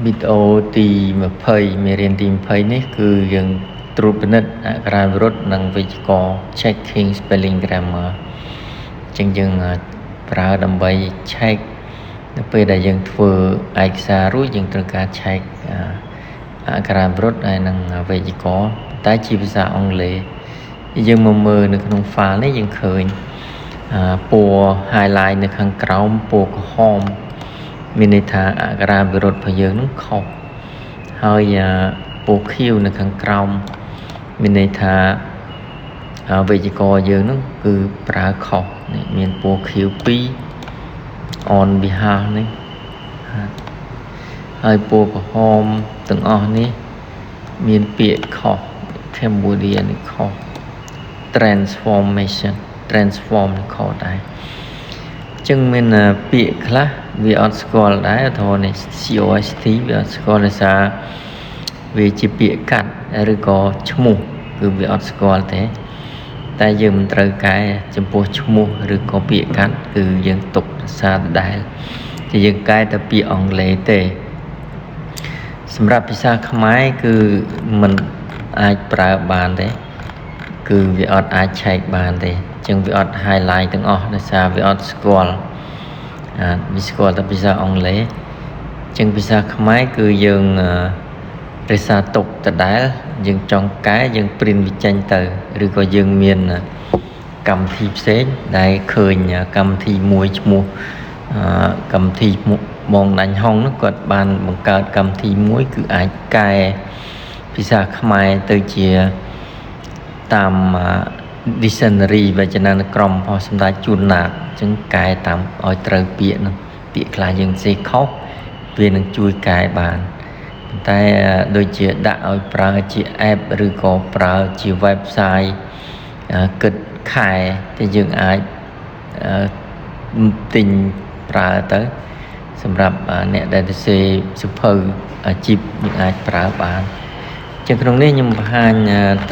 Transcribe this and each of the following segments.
វីដេអូទី20មេរៀនទី20នេះគឺយើងត្រួតពិនិត្យអក្ខរាវិរុទ្ធនិងវេយ្យាករណ៍ checking spelling grammar អញ្ចឹងយើងប្រើដើម្បី check នៅពេលដែលយើងធ្វើឯកសាររួចយើងត្រូវការ check អក្ខរាវិរុទ្ធហើយនិងវេយ្យាករណ៍តែជាភាសាអង់គ្លេសយើងមកមើលនៅក្នុង file នេះយើងឃើញពណ៌ highlight នៅខាងក្រោមពណ៌ក្រហមមានន័យថាអក្ខរាវិរុទ្ធរបស់យើងនឹងខុសហើយពណ៌ខៀវនៅខាងក្រោមមានន័យថាវេយ្យាករណ៍យើងនឹងគឺប្រើខុសនេះមានពណ៌ខៀវ2 on behalf នេះហើយពណ៌ក្រហមទាំងអស់នេះមានពាក្យខុស Cambodia នេះខុស transform ខុសដែរចឹងមានពាក្យខ្លះវាអត់ស្គាល់ដែរអធរនេះ COST វាអត់ស្គាល់ដោយសារវាជាពាក្យកាត់ឬក៏ឈ្មោះគឺវាអត់ស្គាល់ទេតែយើងមិនត្រូវកែចំពោះឈ្មោះឬក៏ពាក្យកាត់គឺយើងទុកសារដដែលតែយើងកែតែពាក្យអង់គ្លេសទេសម្រាប់ភាសាខ្មែរគឺមិនអាចប្រើបានទេគឺវាអត់អាចឆែកបានទេអញ្ចឹងវាអត់ highlight ទាំងអស់ដោយសារវាអត់ស្គាល់វាស្គាល់តែភាសាអង់គ្លេសអញ្ចឹងភាសាខ្មែរគឺយើងរក្សាទុកដដែលយើងចង់កែយើងព្រិនវាចេញទៅឬក៏យើងមានកម្មវិធីផ្សេងដែលឃើញកម្មវិធីមួយឈ្មោះកម្មវិធីបងដាញ់ហុងនោះគាត់បានបង្កើតកម្មវិធីមួយគឺអាចកែភាសាខ្មែរទៅជាតាម dictionary វចនានុក្រមរបស់សម្ដេចជួនណាតអញ្ចឹងកែតាមឲ្យត្រូវពាក្យនោះពាក្យខ្លះយើងសេខុសវានឹងជួយកែបានតែដូចជាដាក់ឲ្យប្រើជា app ឬក៏ប្រើជា website គិតខែតែយើងអាចទិញប្រើទៅសម្រាប់អ្នកដែលទៅសេសភៅអាជីពយើងអាចប្រើបានចឹងក្នុងនេះខ្ញុំបង្ហាញ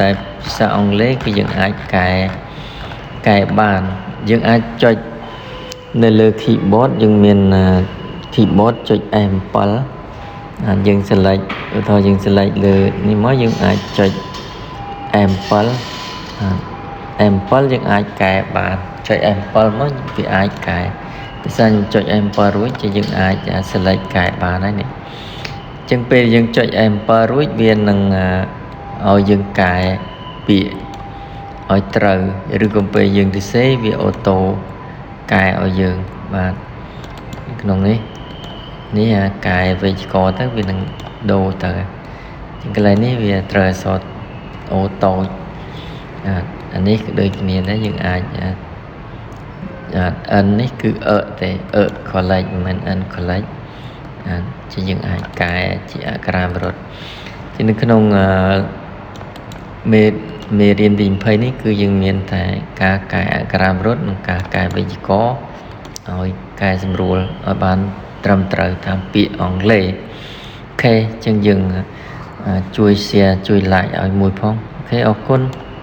តែភាសាអង់គ្លេសគឺយើងអាចកែបានយើងអាចចុចនៅលើ keyboard យើងមាន keyboard ចុច F7 យើង select ឧទាហរណ៍យើង select លើនេះមកយើងអាចចុច F7 F7 យើងអាចកែបានចុច F7 មកវាអាចកែភាសាខ្ញុំចុច F7 រួចយើងអាច select កែបានហើយនេះចឹងពេលយើងចុច F7 រួចវានឹងឲ្យយើងកែពាក្យឲ្យត្រូវឬក៏ពេលយើងទៅសេវាអូតូកែឲ្យយើងបាទក្នុងនេះកែវេយ្យាករណ៍ទៅវានឹងដូរទៅជាងកន្លែងនេះវាត្រូវអក្សរអូតូអានេះគឺដូចគ្នាដែរយើងអាច n នេះគឺទេ collect មិនមែន n collect ជាយើងអាចកែជាអក្ខរាវិរុទ្ធជានៅក្នុងមេរៀនទី20នេះគឺយើងមានតែការកែអក្ខរាវិរុទ្ធនិងការកែវេយ្យាករណ៍ឲ្យកែសម្រួលឲ្យបានត្រឹមត្រូវតាមពាក្យអង់គ្លេសអូខេអញ្ចឹងយើងជួយ share ជួយ like ឲ្យមួយផងអូខេអរគុណ